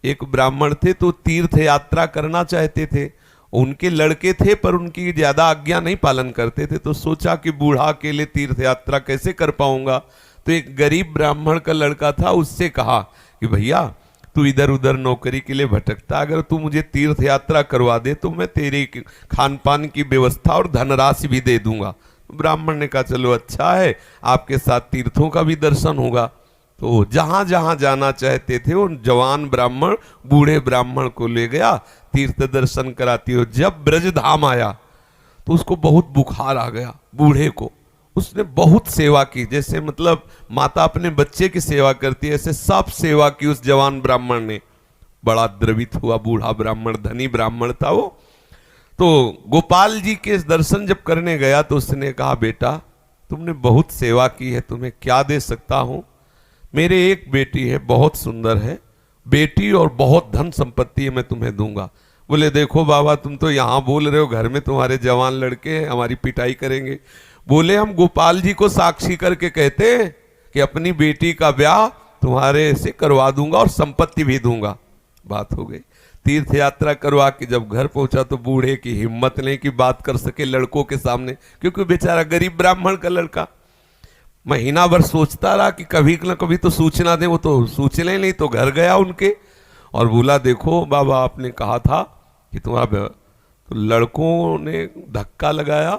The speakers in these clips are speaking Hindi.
एक ब्राह्मण थे तो तीर्थ यात्रा करना चाहते थे। उनके लड़के थे पर उनकी ज्यादा आज्ञा नहीं पालन करते थे, तो सोचा कि बूढ़ा अकेले तीर्थ यात्रा कैसे कर पाऊंगा। तो एक गरीब ब्राह्मण का लड़का था, उससे कहा कि भैया तू इधर उधर नौकरी के लिए भटकता, अगर तू मुझे तीर्थ यात्रा करवा दे तो मैं तेरे खान पान की व्यवस्था और धनराशि भी दे दूंगा। ब्राह्मण ने कहा चलो अच्छा है, आपके साथ तीर्थों का भी दर्शन होगा। तो जहां जहां जाना चाहते थे उन जवान ब्राह्मण बूढ़े ब्राह्मण को ले गया, तीर्थ दर्शन कराती हो। जब ब्रज धाम आया तो उसको बहुत बुखार आ गया बूढ़े को। उसने बहुत सेवा की, जैसे मतलब माता अपने बच्चे की सेवा करती है ऐसे सब सेवा की उस जवान ब्राह्मण ने। बड़ा द्रवित हुआ बूढ़ा ब्राह्मण, धनी ब्राह्मण था वो। तो गोपाल जी के दर्शन जब करने गया तो उसने कहा बेटा तुमने बहुत सेवा की है, तुम्हें क्या दे सकता हूं। मेरे एक बेटी है, बहुत सुंदर है बेटी और बहुत धन संपत्ति है, मैं तुम्हें दूंगा। बोले देखो बाबा तुम तो यहां बोल रहे हो, घर में तुम्हारे जवान लड़के हैं, हमारी पिटाई करेंगे। बोले हम गोपाल जी को साक्षी करके कहते हैं कि अपनी बेटी का ब्याह तुम्हारे से करवा दूंगा और संपत्ति भी दूंगा। बात हो गई। तीर्थ यात्रा करवा के जब घर पहुंचा तो बूढ़े की हिम्मत नहीं कि बात कर सके लड़कों के सामने, क्योंकि बेचारा गरीब ब्राह्मण का लड़का। महीना भर सोचता रहा कि कभी न कभी तो सूचना दे, वो तो सूचना नहीं। तो घर गया उनके और बोला देखो बाबा आपने कहा था कि तुम्हारा, तो लड़कों ने धक्का लगाया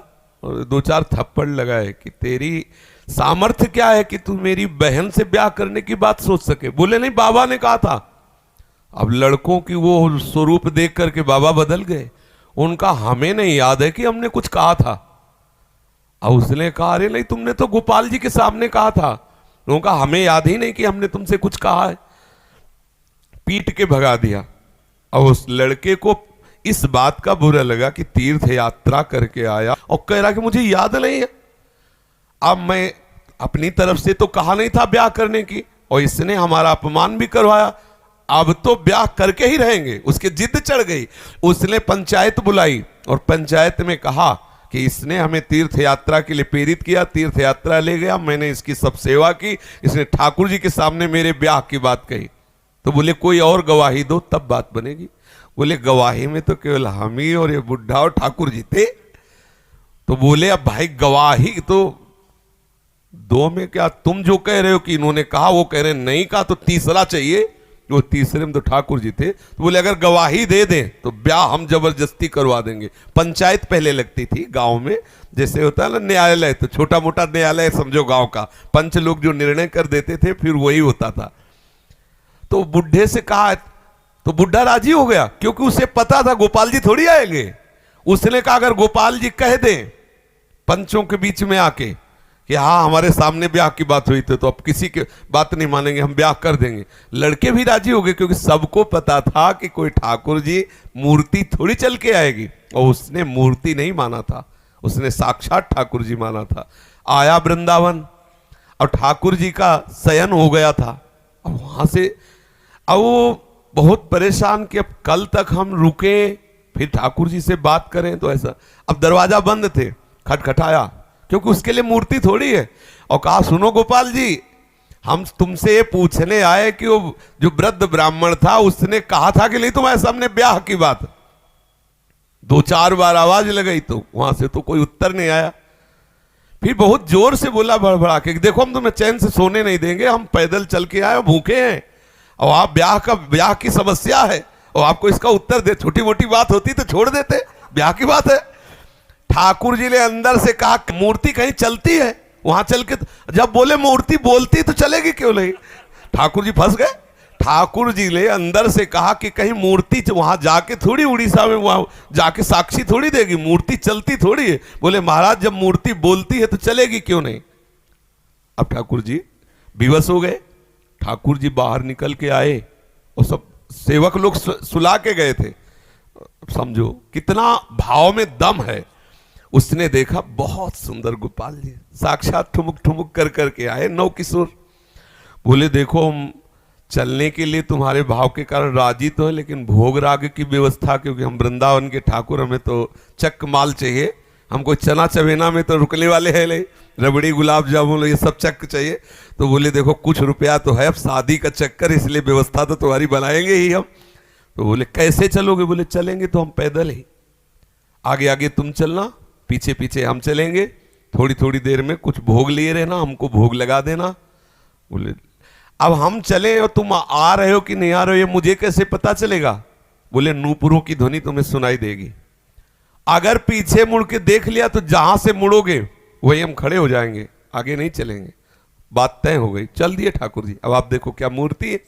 और दो चार थप्पड़ लगाए कि तेरी सामर्थ्य क्या है कि तू मेरी बहन से ब्याह करने की बात सोच सके। बोले नहीं बाबा ने कहा था। अब लड़कों की वो स्वरूप देख करके बाबा बदल गए। उनका हमें नहीं याद है कि हमने कुछ कहा था। अब उसने कहा अरे नहीं तुमने तो गोपाल जी के सामने कहा था। उनका हमें याद ही नहीं कि हमने तुमसे कुछ कहा है। पीट के भगा दिया। अब उस लड़के को इस बात का बुरा लगा कि तीर्थ यात्रा करके आया और कह रहा कि मुझे याद नहीं है। अब मैं अपनी तरफ से तो कहा नहीं था ब्याह करने की, और इसने हमारा अपमान भी करवाया, अब तो ब्याह करके ही रहेंगे। उसके जिद चढ़ गई। उसने पंचायत बुलाई और पंचायत में कहा कि इसने हमें तीर्थ यात्रा के लिए प्रेरित किया, तीर्थ यात्रा ले गया, मैंने इसकी सब सेवा की, इसने ठाकुर जी के सामने मेरे ब्याह की बात कही। तो बोले कोई और गवाही दो तब बात बनेगी। बोले गवाही में तो केवल हम ही और ये बुढ़ा और ठाकुर जी थे। तो बोले अब भाई गवाही तो दो में क्या, तुम जो कह रहे हो कि इन्होंने कहा वो कह रहे नहीं कहा, तो तीसरा चाहिए। वो तीसरे में तो ठाकुर जी थे। तो बोले अगर गवाही दे दें तो ब्याह हम जबरदस्ती करवा देंगे। पंचायत पहले लगती थी गांव में, जैसे होता है ना न्यायालय, तो छोटा मोटा न्यायालय समझो गांव का, पंच लोग जो निर्णय कर देते थे फिर वही होता था। तो बुढ़े से कहा तो बुढ़ा राजी हो गया, क्योंकि उसे पता था गोपाल जी थोड़ी आएंगे। उसने कहा अगर गोपाल जी कह दें पंचों के बीच में आके कि हाँ हमारे सामने ब्याह की बात हुई थी, तो अब किसी की बात नहीं मानेंगे, हम ब्याह कर देंगे। लड़के भी राजी हो गए, क्योंकि सबको पता था कि कोई ठाकुर जी मूर्ति थोड़ी चल के आएगी। और उसने मूर्ति नहीं माना था, उसने साक्षात ठाकुर जी माना था। आया वृंदावन और ठाकुर जी का शयन हो गया था। अब वहां से अब वो बहुत परेशान कि अब कल तक हम रुके फिर ठाकुर जी से बात करें, तो ऐसा। अब दरवाजा बंद थे, खटखटाया, क्योंकि उसके लिए मूर्ति थोड़ी है, और कहा सुनो गोपाल जी हम तुमसे ये पूछने आए कि वो जो वृद्ध ब्राह्मण था उसने कहा था कि नहीं तुम्हारे सामने ब्याह की बात। दो चार बार आवाज लगाई तो वहां से तो कोई उत्तर नहीं आया। फिर बहुत जोर से बोला भड़बड़ा के देखो हम तुम्हें चैन से सोने नहीं देंगे, हम पैदल चल के आए भूखे हैं और आप ब्याह की समस्या है और आपको इसका उत्तर दे। छोटी मोटी बात होती तो छोड़ देते, ब्याह की बात है। ठाकुर जी ने अंदर से कहा मूर्ति कहीं चलती है, वहां चल के जब बोले मूर्ति बोलती तो चलेगी क्यों नहीं। ठाकुर जी फंस गए। ठाकुर जी ने अंदर से कहा कि कहीं मूर्ति वहां जाके थोड़ी उड़ीसा में वहां जाके साक्षी थोड़ी देगी, मूर्ति चलती थोड़ी है। बोले महाराज जब मूर्ति बोलती है तो चलेगी क्यों नहीं। अब ठाकुर जी विवश हो गए। ठाकुर जी बाहर निकल के आए और सब सेवक लोग सुला के गए थे। समझो कितना भाव में दम है। उसने देखा बहुत सुंदर गोपाल जी साक्षात ठुमुक ठुमुक कर करके आए, नौ किशोर। बोले देखो हम चलने के लिए तुम्हारे भाव के कारण राजी तो है, लेकिन भोग राग की व्यवस्था, क्योंकि हम वृंदावन के ठाकुर, हमें तो चक माल चाहिए, हमको चना चवेना में तो रुकने वाले हैं नहीं, रबड़ी गुलाब जामुन ये सब चक्कर चाहिए। तो बोले देखो कुछ रुपया तो है, अब शादी का चक्कर, इसलिए व्यवस्था तो तुम्हारी बनाएंगे ही हम। तो बोले कैसे चलोगे? बोले चलेंगे तो हम पैदल ही, आगे आगे तुम चलना, पीछे पीछे हम चलेंगे, थोड़ी थोड़ी देर में कुछ भोग लिए रहना, हमको भोग लगा देना। बोले अब हम चले और तुम आ रहे हो कि नहीं आ रहे हो ये मुझे कैसे पता चलेगा? बोले नूपुरों की ध्वनि तुम्हें सुनाई देगी, अगर पीछे मुड़ के देख लिया तो जहां से मुड़ोगे वही हम खड़े हो जाएंगे, आगे नहीं चलेंगे। बात तय हो गई, चल दिए ठाकुर जी। अब आप देखो क्या मूर्ति है।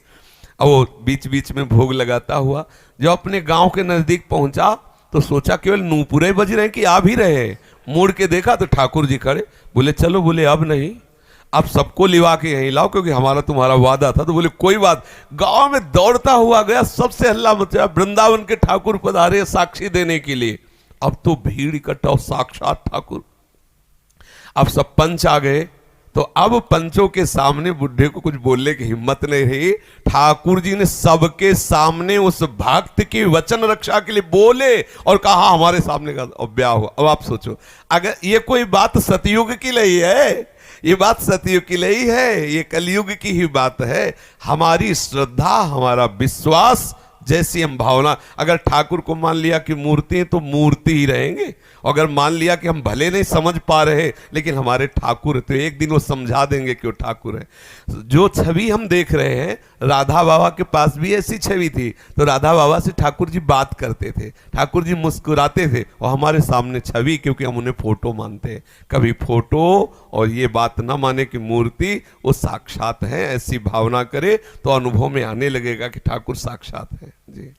अब वो बीच बीच में भोग लगाता हुआ जब अपने गांव के नजदीक पहुंचा तो सोचा केवल नूपुरे बज रहे हैं कि आ भी रहे हैं। मुड़ के देखा तो ठाकुर जी खड़े। बोले चलो, बोले अब नहीं, अब सबको लिवा के यहीं लाओ क्योंकि हमारा तुम्हारा वादा था। तो बोले कोई बात। गांव में दौड़ता हुआ गया, सबसे हल्ला मचा, वृंदावन के ठाकुर पधारे साक्षी देने के लिए। अब तो भीड़ इकट्ठा, साक्षात ठाकुर। अब सब पंच आ गए, तो अब पंचों के सामने बुढ़े को कुछ बोलने की हिम्मत नहीं रही। ठाकुर जी ने सबके सामने उस भक्त की वचन रक्षा के लिए बोले और कहा हमारे सामने का ब्याह हुआ। अब आप सोचो, अगर ये कोई बात सतयुग की नहीं है, ये बात सतयुग की नहीं है, ये कलयुग की ही बात है। हमारी श्रद्धा, हमारा विश्वास, जैसी हम भावना, अगर ठाकुर को मान लिया कि मूर्ति है तो मूर्ति ही रहेंगे, अगर मान लिया कि हम भले नहीं समझ पा रहे लेकिन हमारे ठाकुर है तो एक दिन वो समझा देंगे कि वो ठाकुर है। जो छवि हम देख रहे हैं, राधा बाबा के पास भी ऐसी छवि थी, तो राधा बाबा से ठाकुर जी बात करते थे, ठाकुर जी मुस्कुराते थे, और हमारे सामने छवि, क्योंकि हम उन्हें फोटो मानते हैं। कभी फोटो और ये बात ना माने कि मूर्ति वो साक्षात है, ऐसी भावना करे तो अनुभव में आने लगेगा कि ठाकुर साक्षात है। जी।